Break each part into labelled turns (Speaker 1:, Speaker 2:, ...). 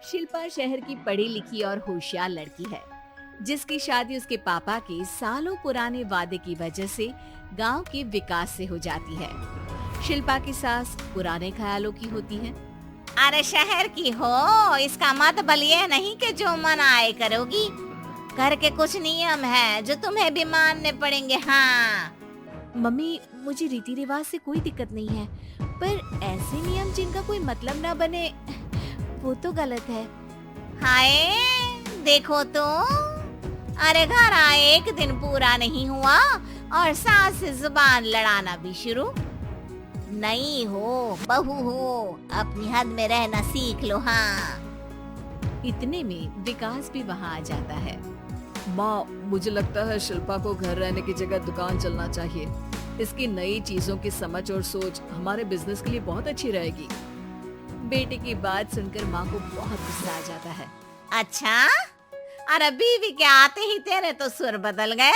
Speaker 1: शिल्पा शहर की पढ़ी लिखी और होशियार लड़की है, जिसकी शादी उसके पापा के सालों पुराने वादे की वजह से गांव के विकास से हो जाती है। शिल्पा की सास पुराने ख्यालों की होती है।
Speaker 2: अरे शहर की हो, इसका मतलब ये नहीं कि जो मन आए करोगी। घर के कुछ नियम है जो तुम्हें भी मानने पड़ेंगे। हाँ।
Speaker 1: मम्मी, मुझे रीति रिवाज से कोई दिक्कत नहीं है, पर ऐसे नियम जिनका कोई मतलब ना बने, वो तो गलत है।
Speaker 2: हाय, देखो तो। अरे घर आए एक दिन पूरा नहीं हुआ और सास से जुबान लड़ाना भी शुरू। नहीं हो, बहू हो, अपनी हद में रहना सीख लो। हाँ।
Speaker 1: इतने में विकास भी वहाँ आ जाता है।
Speaker 3: माँ, मुझे लगता है शिल्पा को घर रहने की जगह दुकान चलना चाहिए। इसकी नई चीजों की समझ और सोच हमारे बिजनेस के लिए बहुत अच्छी रहेगी।
Speaker 1: बेटे की बात सुनकर माँ को बहुत गुस्सा आ जाता है।
Speaker 2: अच्छा, अरे बीवी के आते ही तेरे तो सुर बदल गए।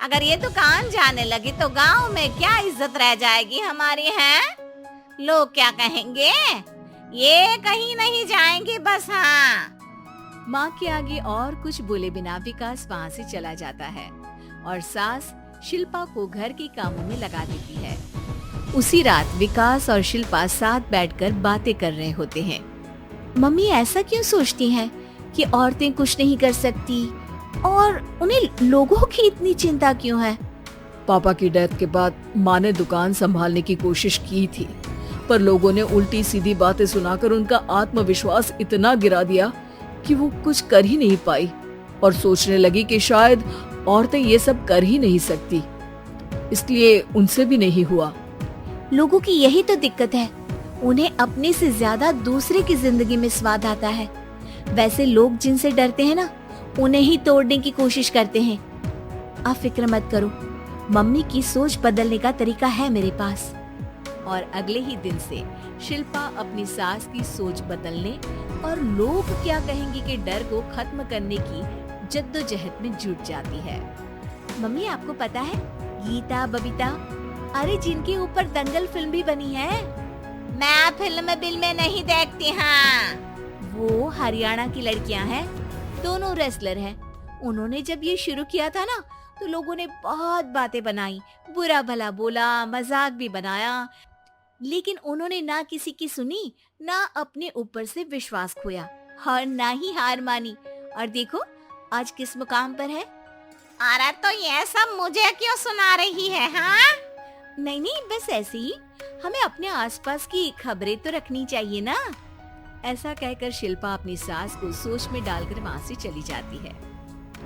Speaker 2: अगर ये दुकान जाने लगी तो गांव में क्या इज्जत रह जाएगी हमारी है? लोग क्या कहेंगे? ये कहीं नहीं जाएंगे बस। हाँ।
Speaker 1: माँ के आगे और कुछ बोले बिना विकास वहाँ से चला जाता है और सास शिल्पा को घर के कामों में लगा देती है। उसी रात विकास और शिल्पा साथ बैठकर बातें कर रहे होते हैं। मम्मी ऐसा क्यों सोचती हैं कि औरतें कुछ नहीं कर सकती और उन्हें लोगों की इतनी चिंता क्यों है?
Speaker 3: पापा की डेथ के बाद माँ ने दुकान संभालने की कोशिश की थी, पर लोगों ने उल्टी सीधी बातें सुनाकर उनका आत्मविश्वास इतना गिरा दिया कि वो कुछ कर ही नहीं पाई और सोचने लगी कि शायद औरतें ये सब कर ही नहीं सकती, इसलिए उनसे भी नहीं हुआ।
Speaker 1: लोगों की यही तो दिक्कत है, उन्हें अपने से ज्यादा दूसरे की जिंदगी में स्वाद आता है। वैसे लोग जिनसे डरते हैं ना, उन्हें ही तोड़ने की कोशिश करते हैं। आप फिक्र मत करो, मम्मी की सोच बदलने का तरीका है मेरे पास। और अगले ही दिन से शिल्पा अपनी सास की सोच बदलने और लोग क्या कहेंगे के डर को खत्म करने की जद्दोजहद में जुट जाती है। मम्मी, आपको पता है गीता, बबीता, अरे जिनके ऊपर दंगल फिल्म भी बनी है।
Speaker 2: मैं फिल्म बिल में नहीं देखती। हाँ।
Speaker 1: वो हरियाणा की लड़कियां हैं, दोनों रेसलर हैं। उन्होंने जब ये शुरू किया था ना, तो लोगों ने बहुत बातें बनाई, बुरा भला बोला, मजाक भी बनाया, लेकिन उन्होंने ना किसी की सुनी, ना अपने ऊपर से विश्वास खोया और ना ही हार मानी। और देखो आज किस मुकाम पर है।
Speaker 2: अरे तो ये सब मुझे क्यों सुना रही है? हाँ।
Speaker 1: नहीं नहीं, बस ऐसे ही, हमें अपने आसपास की खबरें तो रखनी चाहिए ना। ऐसा कहकर शिल्पा अपनी सास को सोच में डालकर वहाँ से चली जाती है।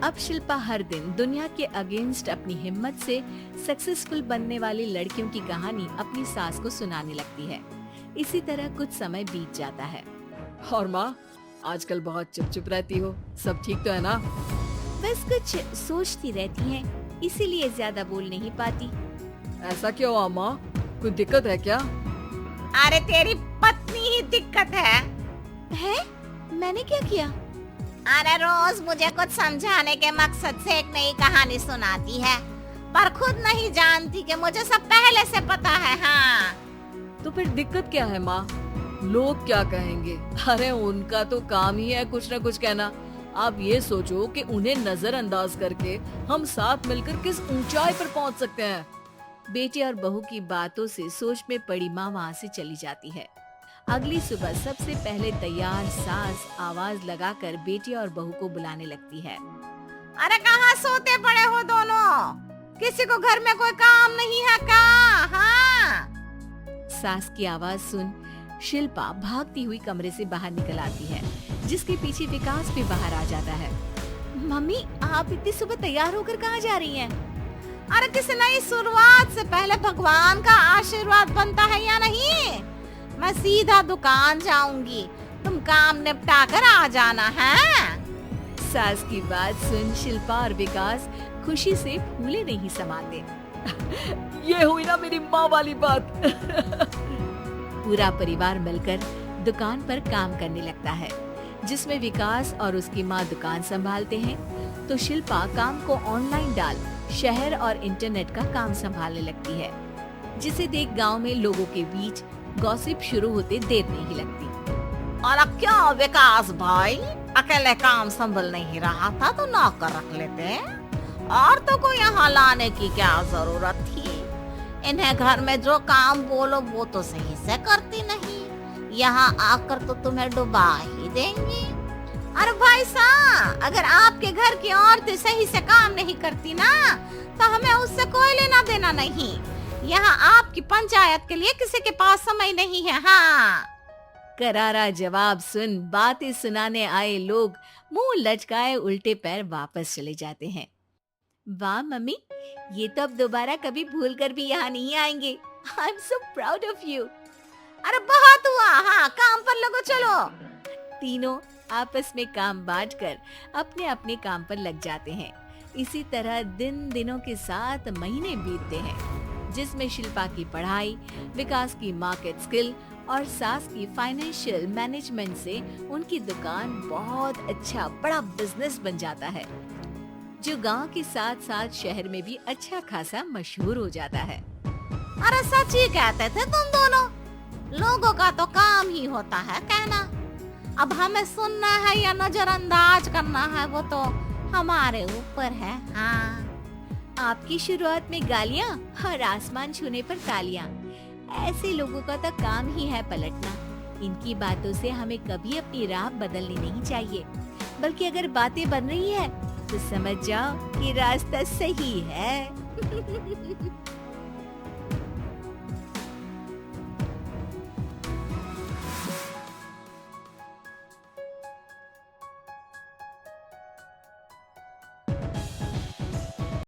Speaker 1: अब शिल्पा हर दिन दुनिया के अगेंस्ट अपनी हिम्मत से सक्सेसफुल बनने वाली लड़कियों की कहानी अपनी सास को सुनाने लगती है। इसी तरह कुछ समय बीत जाता है।
Speaker 3: और माँ, आजकल बहुत चुप रहती हो, सब ठीक तो है ना?
Speaker 1: बस कुछ सोचती रहती हैं, इसीलिए ज्यादा बोल नहीं पाती।
Speaker 3: ऐसा क्यों हुआ माँ, कोई दिक्कत है क्या?
Speaker 2: अरे तेरी पत्नी ही दिक्कत है।
Speaker 1: मैंने क्या किया?
Speaker 2: अरे रोज मुझे कुछ समझाने के मकसद से एक नई कहानी सुनाती है, पर खुद नहीं जानती कि मुझे सब पहले से पता है। हाँ।
Speaker 3: तो फिर दिक्कत क्या है माँ? लोग क्या कहेंगे? अरे उनका तो काम ही है कुछ न कुछ कहना। आप ये सोचो कि उन्हें नजरअंदाज करके हम साथ मिलकर किस ऊंचाई पर पहुंच सकते हैं।
Speaker 1: बेटे और बहू की बातों से सोच में पड़ी माँ वहाँ से चली जाती है। अगली सुबह सबसे पहले तैयार सास आवाज लगाकर बेटी और बहू को बुलाने लगती है।
Speaker 2: अरे कहाँ सोते पड़े हो दोनों? किसी को घर में कोई काम नहीं है क्या? हाँ।
Speaker 1: सास की आवाज सुन शिल्पा भागती हुई कमरे से बाहर निकल आती है, जिसके पीछे विकास भी बाहर आ जाता है। मम्मी, आप इतनी सुबह तैयार होकर कहाँ जा रही हैं?
Speaker 2: अरे किसी नई शुरुआत से पहले भगवान का आशीर्वाद बनता है या नहीं? मैं सीधा दुकान जाऊंगी, तुम काम निपटा कर आ जाना है।
Speaker 1: सास की बात सुन शिल्पा और विकास खुशी से फूले नहीं समाते।
Speaker 3: ये हुई ना मेरी माँ वाली बात।
Speaker 1: पूरा परिवार मिलकर दुकान पर काम करने लगता है, जिसमें विकास और उसकी माँ दुकान संभालते हैं, तो शिल्पा काम को ऑनलाइन डाल शहर और इंटरनेट का काम संभालने लगती है, जिसे देख गांव में लोगों के बीच गॉसिप शुरू होते देर नहीं लगती।
Speaker 2: और क्या विकास भाई, अकेले काम संभल नहीं रहा था तो नौकर रख लेते, और तो को यहाँ लाने की क्या जरूरत थी। इन्हें घर में जो काम बोलो वो तो सही से करती नहीं, यहाँ आकर तो तुम्हें डुबा ही देंगी। अरे भाई साहब, अगर आपके घर की औरतें सही से काम नहीं करती ना तो हमें उससे कोई लेना देना नहीं। यहाँ आपकी पंचायत के लिए किसी के पास समय नहीं है। हाँ,
Speaker 1: करारा जवाब सुन बातें सुनाने आए लोग मुंह लटकाए उल्टे पैर वापस चले जाते हैं। वाह मम्मी, ये तो अब दोबारा कभी भूल कर भी यहाँ नहीं आएंगे। I am so proud of you.
Speaker 2: अरे बहुत हुआ, हाँ काम पर लगो चलो।
Speaker 1: तीनों आपस में काम बांटकर अपने अपने काम पर लग जाते हैं। इसी तरह दिनों के साथ महीने बीतते हैं, जिसमें शिल्पा की पढ़ाई, विकास की मार्केट स्किल और सास की फाइनेंशियल मैनेजमेंट से उनकी दुकान बहुत अच्छा बड़ा बिजनेस बन जाता है, जो गांव के साथ साथ शहर में भी अच्छा खासा मशहूर हो जाता है।
Speaker 2: अरे सच ही कहते थे तुम दोनों, लोगों का तो काम ही होता है कहना। अब हमें सुनना है या नजरअंदाज करना है वो तो हमारे ऊपर है। हाँ,
Speaker 1: आपकी शुरुआत में गालियाँ और आसमान छूने पर तालियां, ऐसे लोगों का तो काम ही है पलटना। इनकी बातों से हमें कभी अपनी राह बदलनी नहीं चाहिए, बल्कि अगर बातें बन रही है तो समझ जाओ कि रास्ता सही है।